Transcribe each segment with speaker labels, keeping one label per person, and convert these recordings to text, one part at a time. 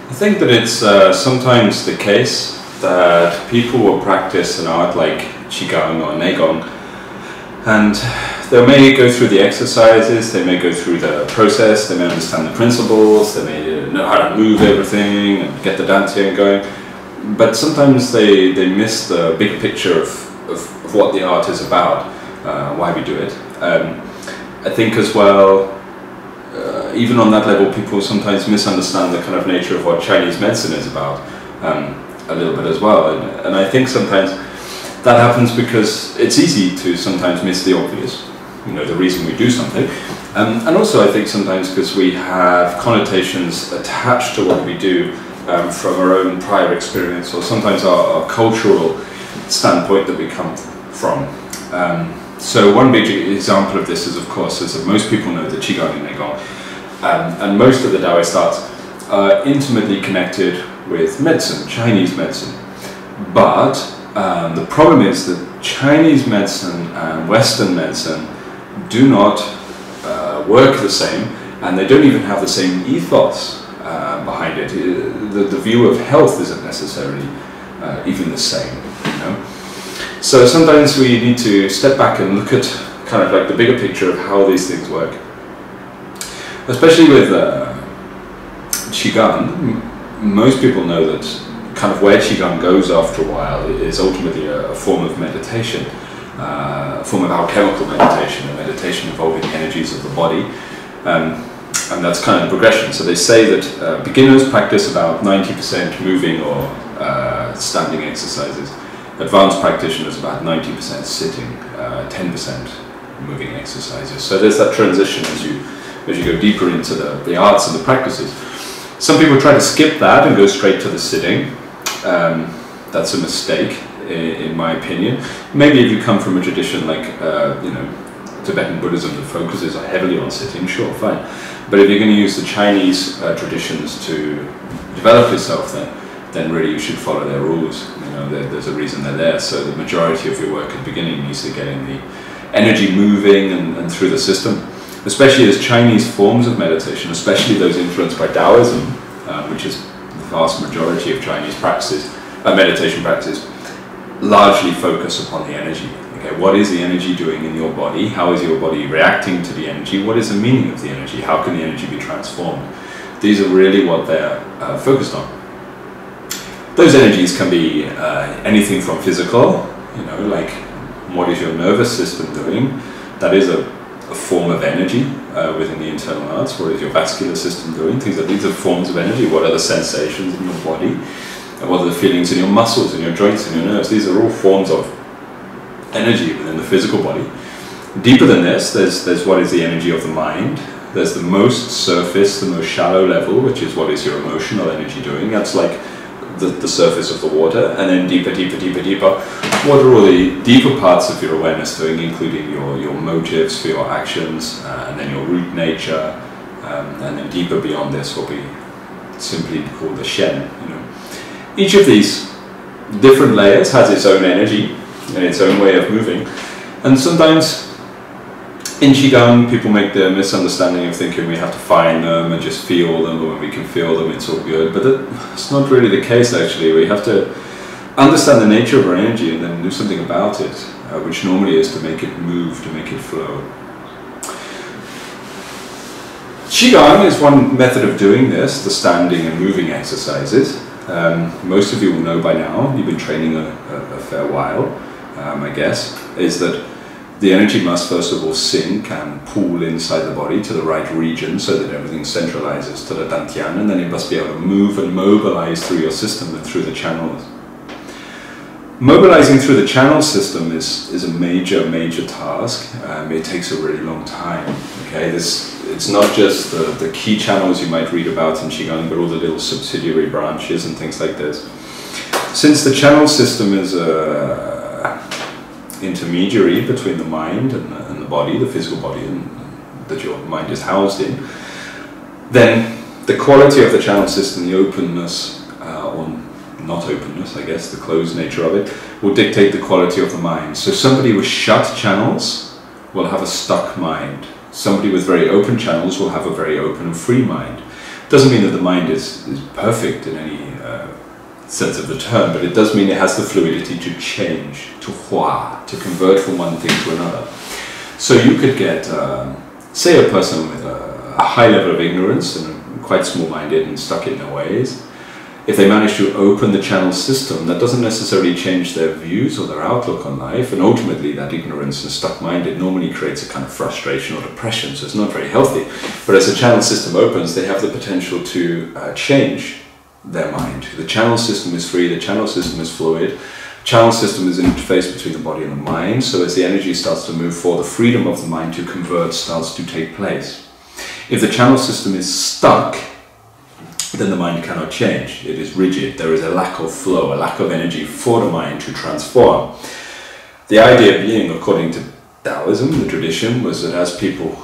Speaker 1: I think that it's sometimes the case that people will practice an art like Qigong or Neigong, and they may go through the exercises, they may go through the process, they may understand the principles, they may know how to move everything and get the dantian going, but sometimes they miss the big picture of what the art is about, why we do it. I think as well, even on that level, people sometimes misunderstand the kind of nature of what Chinese medicine is about a little bit as well. And I think sometimes that happens because it's easy to sometimes miss the obvious, you know, the reason we do something. And also I think sometimes because we have connotations attached to what we do from our own prior experience, or sometimes our cultural standpoint that we come from. So one big example of this is, of course, as most people know, the Qigong and Neigong. And most of the Taoist arts are intimately connected with medicine, Chinese medicine. But the problem is that Chinese medicine and Western medicine do not work the same, and they don't even have the same ethos behind it. The view of health isn't necessarily even the same, you know? So sometimes we need to step back and look at kind of like the bigger picture of how these things work. Especially with Qigong, most people know that kind of where Qigong goes after a while is ultimately a form of meditation, a form of alchemical meditation, a meditation involving the energies of the body, and that's kind of the progression. So they say that beginners practice about 90% moving or standing exercises. Advanced practitioners about 90% sitting, 10% moving exercises. So there's that transition as you go deeper into the arts and the practices. Some people try to skip that and go straight to the sitting. That's a mistake, in my opinion. Maybe if you come from a tradition like you know, Tibetan Buddhism that focuses heavily on sitting, sure, fine. But if you're going to use the Chinese traditions to develop yourself, then really you should follow their rules. You know, there's a reason they're there. So the majority of your work at the beginning needs to get in the energy moving and through the system. Especially as Chinese forms of meditation, especially those influenced by Taoism, which is the vast majority of Chinese practices, meditation practices, largely focus upon the energy. Okay, what is the energy doing in your body? How is your body reacting to the energy? What is the meaning of the energy? How can the energy be transformed? These are really what they're focused on. Those energies can be anything from physical, you know, like what is your nervous system doing? That is a form of energy within the internal arts. What is your vascular system doing? These are forms of energy. What are the sensations in your body? And what are the feelings in your muscles, in your joints, in your nerves? These are all forms of energy within the physical body. Deeper than this, there's what is the energy of the mind. There's the most surface, the most shallow level, which is what is your emotional energy doing. That's like the surface of the water, and then deeper, deeper, deeper, deeper. What are all the deeper parts of your awareness doing, including your motives for your actions, and then your root nature, and then deeper beyond this will be simply called the Shen. You know, each of these different layers has its own energy and its own way of moving, and sometimes in Qigong, people make the misunderstanding of thinking we have to find them and just feel them, or when we can feel them, it's all good. But that's not really the case, actually. We have to understand the nature of our energy and then do something about it, which normally is to make it move, to make it flow. Qigong is one method of doing this, the standing and moving exercises. Most of you will know by now, you've been training a fair while, I guess, is that the energy must first of all sink and pool inside the body to the right region so that everything centralizes to the dantian, and then it must be able to move and mobilize through your system and through the channels. Mobilizing through the channel system is a major task. It takes a really long time. Okay, it's not just the key channels you might read about in Qigong, but all the little subsidiary branches and things like this. Since the channel system is intermediary between the mind and the body, the physical body that your mind is housed in, then the quality of the channel system, the openness, or not openness, I guess, the closed nature of it, will dictate the quality of the mind. So somebody with shut channels will have a stuck mind. Somebody with very open channels will have a very open and free mind. Doesn't mean that the mind is perfect in any sense of the term, but it does mean it has the fluidity to change, to hua, to convert from one thing to another. So you could get, say, a person with a high level of ignorance and quite small-minded and stuck in their ways. If they manage to open the channel system, that doesn't necessarily change their views or their outlook on life, and ultimately that ignorance and stuck-minded normally creates a kind of frustration or depression, so it's not very healthy. But as the channel system opens, they have the potential to change their mind. The channel system is free, the channel system is fluid. Channel system is an interface between the body and the mind, so as the energy starts to move forward, the freedom of the mind to convert starts to take place. If the channel system is stuck, then the mind cannot change. It is rigid. There is a lack of flow, a lack of energy for the mind to transform. The idea being, according to Taoism, the tradition, was that as people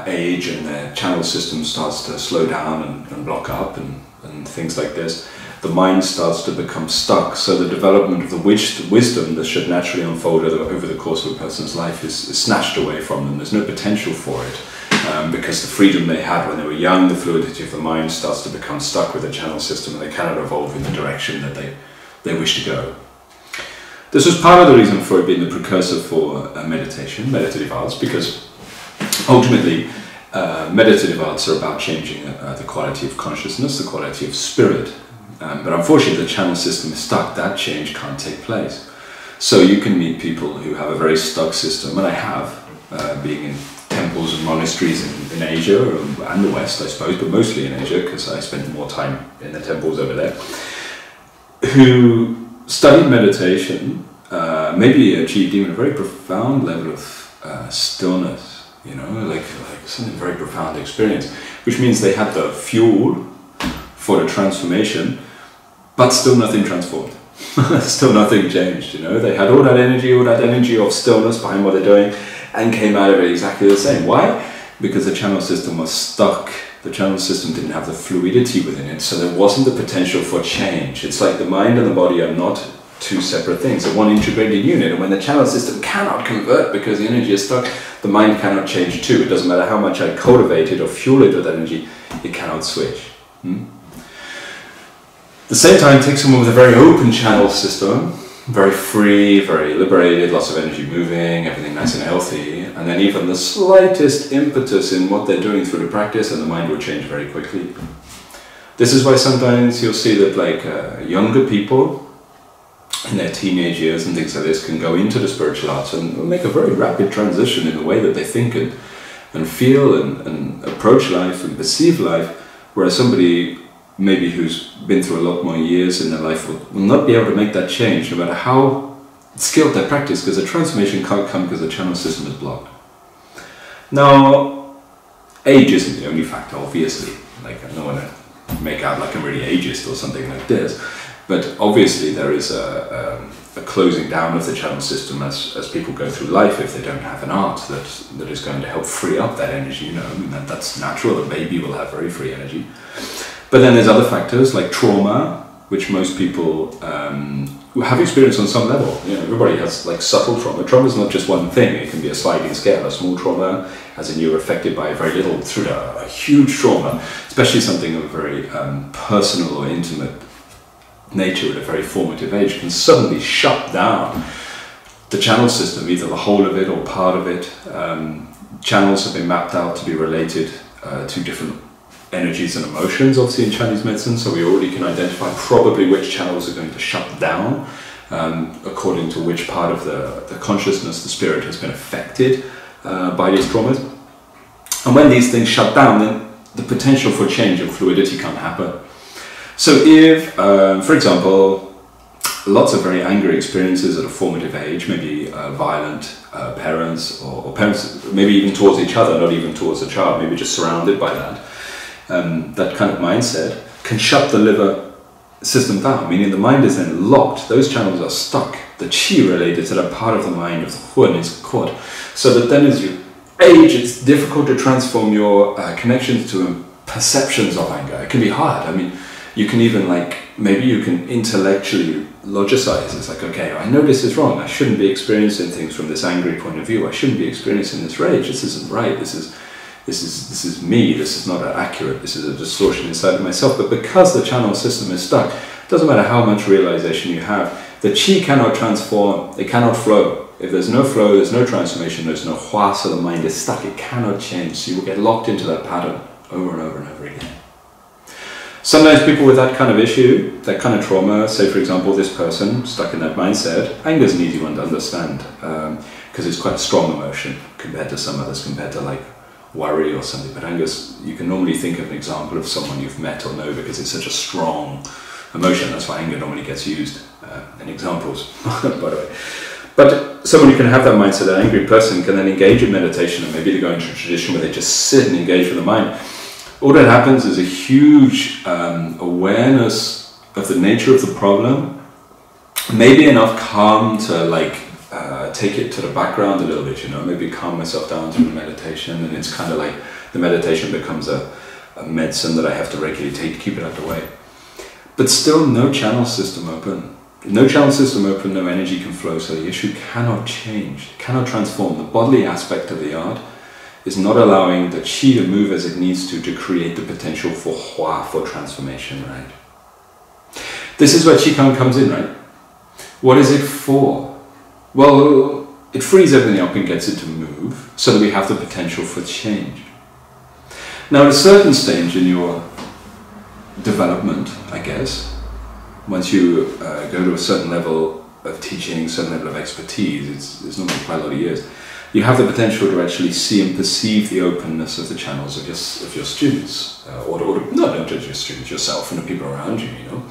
Speaker 1: age and their channel system starts to slow down and block up and things like this, the mind starts to become stuck. So the development of the wisdom that should naturally unfold over the course of a person's life is snatched away from them. There's no potential for it. Because the freedom they had when they were young, the fluidity of the mind starts to become stuck with the channel system, and they cannot evolve in the direction that they wish to go. This was part of the reason for it being the precursor for meditation, meditative arts, because ultimately meditative arts are about changing the quality of consciousness, the quality of spirit. But unfortunately the channel system is stuck. That change can't take place. So you can meet people who have a very stuck system, and I have, being in temples and monasteries in Asia and the West, I suppose, but mostly in Asia because I spent more time in the temples over there, who studied meditation, maybe achieved even a very profound level of stillness, you know, like something very profound experience, which means they had the fuel for the transformation, but still nothing transformed. Still nothing changed, you know. They had all that energy of stillness behind what they're doing, and came out of it exactly the same. Why? Because the channel system was stuck. The channel system didn't have the fluidity within it, so there wasn't the potential for change. It's like the mind and the body are not two separate things, they're one integrated unit, and when the channel system cannot convert because the energy is stuck, the mind cannot change too. It doesn't matter how much I cultivate it or fuel it with energy, it cannot switch. At the same time, take someone with a very open channel system, very free, very liberated, lots of energy moving, everything nice and healthy, and then even the slightest impetus in what they're doing through the practice and the mind will change very quickly. This is why sometimes you'll see that younger people in their teenage years and things like this can go into the spiritual arts and make a very rapid transition in the way that they think and feel and approach life and perceive life, whereas somebody maybe who's been through a lot more years in their life will not be able to make that change no matter how skilled their practice, because the transformation can't come because the channel system is blocked. Now, age isn't the only factor, obviously. Like, I don't want to make out like I'm really ageist or something like this, but obviously there is a closing down of the channel system as people go through life if they don't have an art that is going to help free up that energy, you know. I mean, that's natural. A baby will have very free energy. But then there's other factors like trauma, which most people have experienced on some level. You know, everybody has like subtle trauma. Trauma is not just one thing. It can be a sliding scale. A small trauma, as in you're affected by very little, through a huge trauma, especially something of a very personal or intimate nature at a very formative age, can suddenly shut down the channel system, either the whole of it or part of it. Channels have been mapped out to be related to different energies and emotions, obviously, in Chinese medicine, so we already can identify probably which channels are going to shut down according to which part of the consciousness, the spirit, has been affected by these traumas. And when these things shut down, then the potential for change and fluidity can't happen. So if, for example, lots of very angry experiences at a formative age, maybe violent parents or parents maybe even towards each other, not even towards the child, maybe just surrounded by that, that kind of mindset can shut the liver system down, meaning the mind is then locked, those channels are stuck, the qi related to that part of the mind of the huan is caught, so that then as you age it's difficult to transform your connections to perceptions of anger. It can be hard. I mean, you can even maybe you can intellectually logicize. It's like, okay, I know this is wrong, I shouldn't be experiencing things from this angry point of view, I shouldn't be experiencing this rage, this isn't right, this is, this is me, this is not accurate, this is a distortion inside of myself. But because the channel system is stuck, it doesn't matter how much realization you have, the chi cannot transform, it cannot flow. If there's no flow, there's no transformation, there's no hua, so the mind is stuck, it cannot change. So you will get locked into that pattern over and over and over again. Sometimes people with that kind of issue, that kind of trauma, say for example this person stuck in that mindset, anger is an easy one to understand because it's quite a strong emotion compared to some others, compared to like worry or something. But anger, you can normally think of an example of someone you've met or know because it's such a strong emotion. That's why anger normally gets used in examples, by the way. But someone who can have that mindset, an angry person, can then engage in meditation, and maybe they go into a tradition where they just sit and engage with the mind. All that happens is a huge awareness of the nature of the problem, maybe enough calm to like take it to the background a little bit, you know, maybe calm myself down through the meditation, and it's kind of like the meditation becomes a medicine that I have to regularly take to keep it out of the way. But still no channel system open. No channel system open, no energy can flow, so the issue cannot change, cannot transform. The bodily aspect of the art is not allowing the chi to move as it needs to create the potential for hua, for transformation, right? This is where Qigong comes in, right? What is it for? Well, it frees everything up and gets it to move so that we have the potential for change. Now, at a certain stage in your development, I guess, once you go to a certain level of teaching, a certain level of expertise, it's normally quite a lot of years, you have the potential to actually see and perceive the openness of the channels of your students, or not just your students, yourself and the people around you, you know.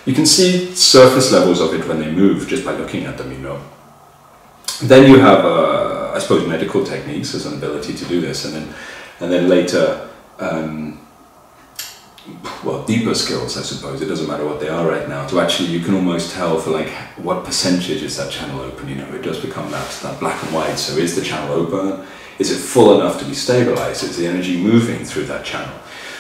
Speaker 1: You can see surface levels of it when they move just by looking at them, you know. Then you have, I suppose, medical techniques as an ability to do this, and then later, well, deeper skills, I suppose. It doesn't matter what they are right now. To actually, you can almost tell for like what percentage is that channel open. You know, it does become that black and white. So is the channel open? Is it full enough to be stabilized? Is the energy moving through that channel?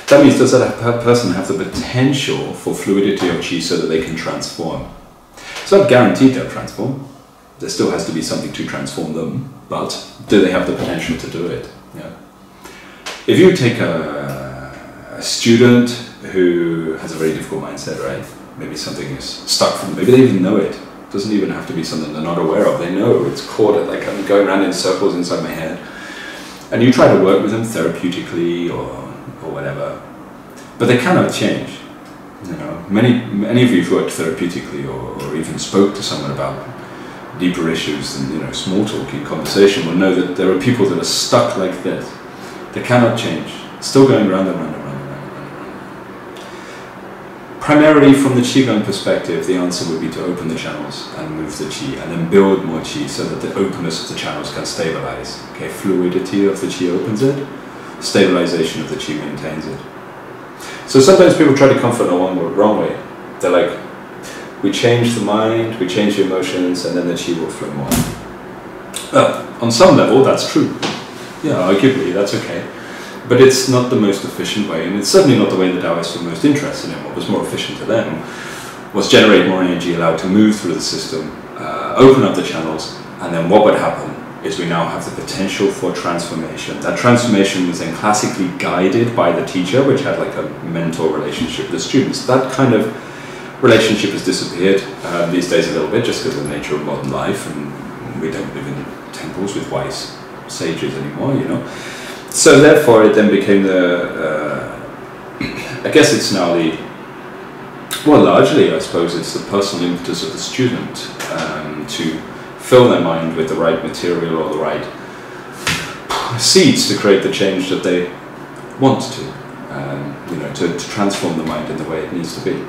Speaker 1: That means, does that person have the potential for fluidity of chi so that they can transform? It's not guaranteed they'll transform. There still has to be something to transform them, but do they have the potential to do it? Yeah. If you take a student who has a very difficult mindset, right? Maybe something is stuck for them. Maybe they even know it. It doesn't even have to be something they're not aware of. They know it's caught it, like I'm going around in circles inside my head. And you try to work with them therapeutically or whatever, but they cannot change. You know, many of you who've worked therapeutically or even spoke to someone about deeper issues than, you know, small talking conversation will know that there are people that are stuck like this. They cannot change. Still going round and round and round and round and round. Primarily from the Qigong perspective, the answer would be to open the channels and move the Qi, and then build more Qi so that the openness of the channels can stabilize. Okay, fluidity of the Qi opens it, stabilization of the Qi maintains it. So sometimes people try to comfort in the wrong way. They're like, we change the mind, we change the emotions, and then the Qi will flow more. On some level, that's true. Yeah, arguably, that's okay. But it's not the most efficient way, and it's certainly not the way the Taoists were most interested in. What was more efficient to them was generate more energy, allowed to move through the system, open up the channels, and then what would happen is we now have the potential for transformation. That transformation was then classically guided by the teacher, which had like a mentor relationship with the students. That kind of relationship has disappeared these days a little bit, just because of the nature of modern life, and we don't live in temples with wise sages anymore, you know. So therefore it then became I guess it's now well, largely I suppose it's the personal impetus of the student to fill their mind with the right material or the right seeds to create the change that they want to, you know, to transform the mind in the way it needs to be.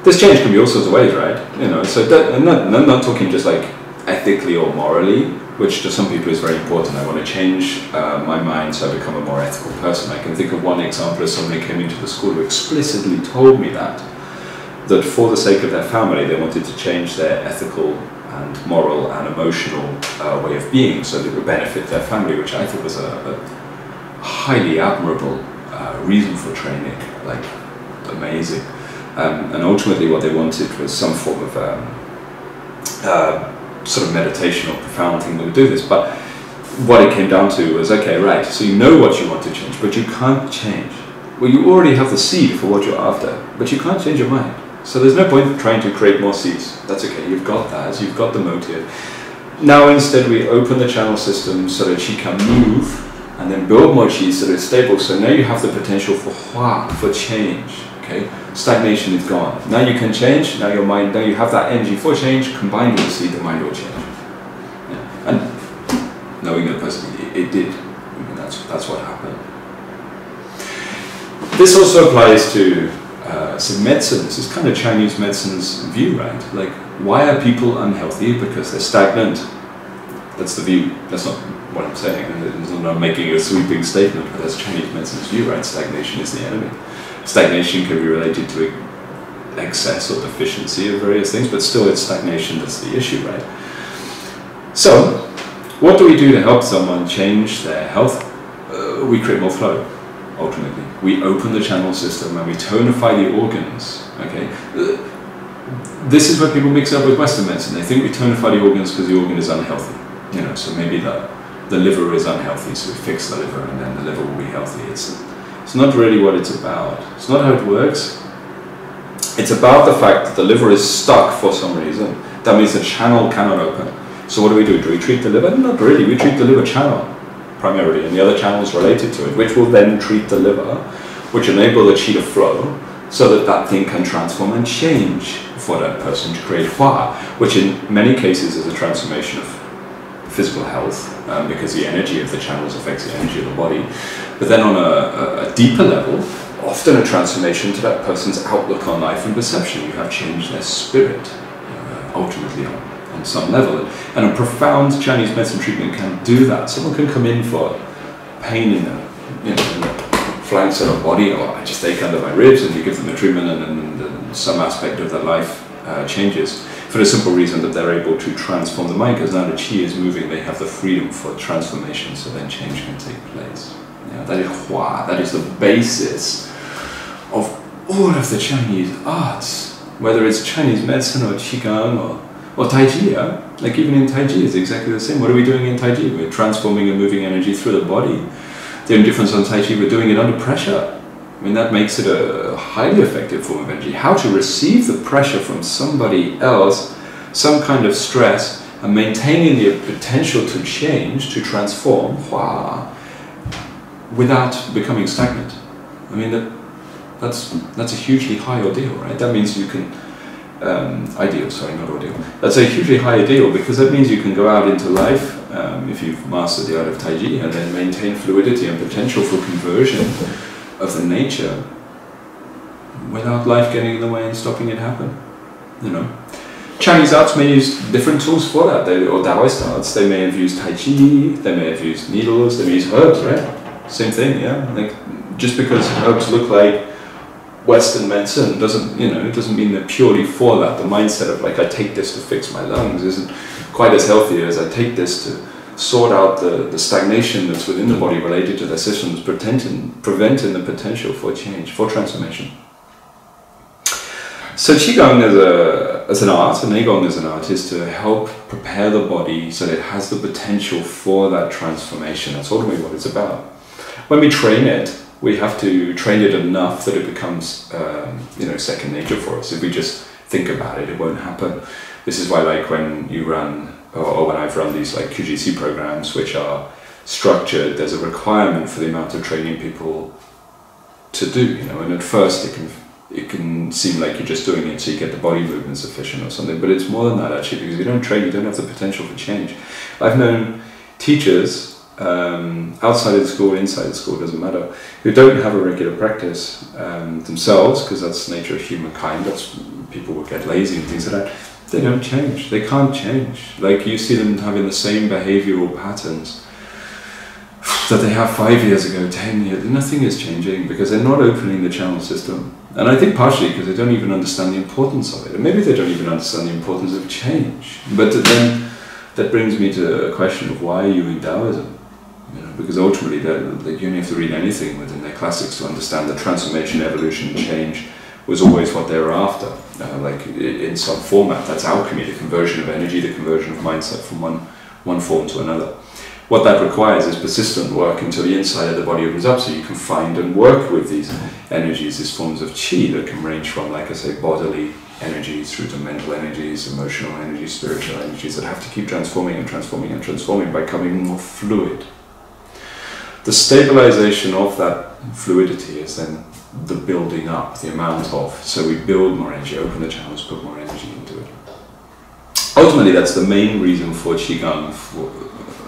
Speaker 1: This change can be all sorts of ways, right? You know, so I'm not talking just like ethically or morally, which to some people is very important. I want to change my mind so I become a more ethical person. I can think of one example of someone who came into the school who explicitly told me that for the sake of their family, they wanted to change their ethical and moral and emotional way of being so that it would benefit their family, which I thought was a highly admirable reason for training, like amazing. And ultimately what they wanted was some form of sort of meditation or profound thing that would do this. But what it came down to was, okay, right, so you know what you want to change, but you can't change. Well, you already have the seed for what you're after, but you can't change your mind. So there's no point trying to create more seeds. That's okay, you've got that, you've got the motive. Now instead we open the channel system so that Qi can move, and then build more Qi so that it's stable. So now you have the potential for Hua, for change. Okay, stagnation is gone. Now you can change. Now your mind, now you have that energy for change. Combined with the seed, the mind will change. Yeah. And knowing the person, it did. I mean, that's what happened. This also applies to some medicine. This is kind of Chinese medicine's view, right? Like, why are people unhealthy? Because they're stagnant. That's the view. That's not what I'm saying. I'm not making a sweeping statement, but that's Chinese medicine's view, right? Stagnation is the enemy. Stagnation can be related to excess or deficiency of various things, but still it's stagnation that's the issue, right? So, what do we do to help someone change their health? We create more flow, ultimately. We open the channel system and we tonify the organs, okay? This is what people mix up with Western medicine. They think we tonify the organs because the organ is unhealthy. You know, so maybe the liver is unhealthy, so we fix the liver and then the liver will be healthy. It's not really what it's about. It's not how it works. It's about the fact that the liver is stuck for some reason. That means the channel cannot open. So what do? Do we treat the liver? Not really. We treat the liver channel primarily, and the other channels related to it, which will then treat the liver, which enable the Qi to flow, so that that thing can transform and change for that person to create Hua, which in many cases is a transformation of physical health, because the energy of the channels affects the energy of the body. But then on a deeper level, often a transformation to that person's outlook on life and perception. You have changed their spirit, ultimately on some level. And a profound Chinese medicine treatment can do that. Someone can come in for pain in the flanks of the body, or I just ache under my ribs, and you give them a treatment, and some aspect of their life changes. For the simple reason that they're able to transform the mind, because now the Qi is moving, they have the freedom for transformation, so then change can take place. Yeah, that is Hua, that is the basis of all of the Chinese arts, whether it's Chinese medicine or Qigong or Tai Chi. Yeah? Like even in Tai Chi it's exactly the same. What are we doing in Tai Chi? We're transforming and moving energy through the body. The only difference on Tai Chi, we're doing it under pressure. I mean, that makes it a highly effective form of energy. How to receive the pressure from somebody else, some kind of stress, and maintaining the potential to change, to transform, Hua, without becoming stagnant. I mean, that's a hugely high ordeal, right? That means you can, ideal, sorry, not ordeal. That's a hugely high ideal, because that means you can go out into life, if you've mastered the art of Tai Chi, and then maintain fluidity and potential for conversion of the nature without life getting in the way and stopping it happen. You know, Chinese arts may use different tools for that, or Taoist arts. They may have used Tai Chi, they may have used needles, they may use herbs, right? Same thing, yeah. Like, just because herbs look like Western medicine doesn't, it doesn't mean they're purely for that. The mindset of like, I take this to fix my lungs isn't quite as healthy as I take this to sort out the stagnation that's within the body related to their systems, preventing the potential for change, for transformation. So Qigong as an art, and Neigong as an art, is to help prepare the body so that it has the potential for that transformation. That's ultimately what it's about. When we train it, we have to train it enough that it becomes second nature for us. If we just think about it, it won't happen. This is why, like, when you run, or when I've run these like QGC programs, which are structured, there's a requirement for the amount of training people to do, and at first it can seem like you're just doing it so you get the body movement sufficient or something, but it's more than that actually, because if you don't train, you don't have the potential for change. I've known teachers, outside of the school, inside the school, doesn't matter, who don't have a regular practice themselves, because that's the nature of humankind, that's people will get lazy and things like that. They don't change, they can't change. Like, you see them having the same behavioral patterns that they have 5 years ago, 10 years, nothing is changing because they're not opening the channel system. And I think partially because they don't even understand the importance of it. And maybe they don't even understand the importance of change. But then that brings me to a question of why are you in Taoism? Because ultimately you only have to read anything within their classics to understand that transformation, evolution, change was always what they were after. Like in some format, that's alchemy, the conversion of energy, the conversion of mindset from one form to another. What that requires is persistent work until the inside of the body opens up, so you can find and work with these energies, these forms of chi that can range from, like I say, bodily energies through to mental energies, emotional energies, spiritual energies that have to keep transforming and transforming and transforming by becoming more fluid. The stabilization of that fluidity is then the building up, the amount of. So we build more energy, open the channels, put more energy into it. Ultimately, that's the main reason for Qigong,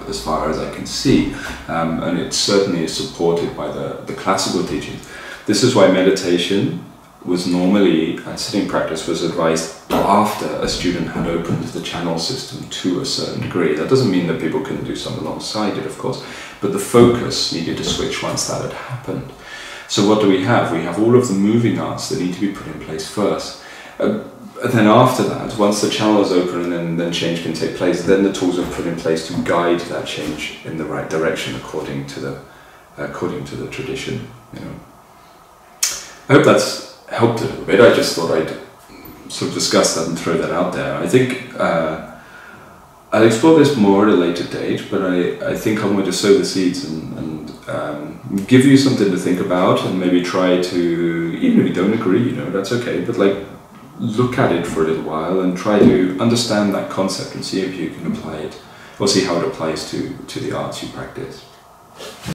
Speaker 1: as far as I can see, and it certainly is supported by the classical teachings. This is why meditation was normally, sitting practice was advised after a student had opened the channel system to a certain degree. That doesn't mean that people couldn't do some alongside it, of course, but the focus needed to switch once that had happened. So what do we have? We have all of the moving arts that need to be put in place first. And then after that, once the channel is open and then change can take place, then the tools are put in place to guide that change in the right direction according to the tradition. You know. I hope that's helped a little bit. I just thought I'd sort of discuss that and throw that out there. I think I'll explore this more at a later date, but I think I'm going to sow the seeds and give you something to think about, and maybe try to, even if you don't agree, you know, that's okay, but like, look at it for a little while and try to understand that concept and see if you can apply it, or see how it applies to the arts you practice.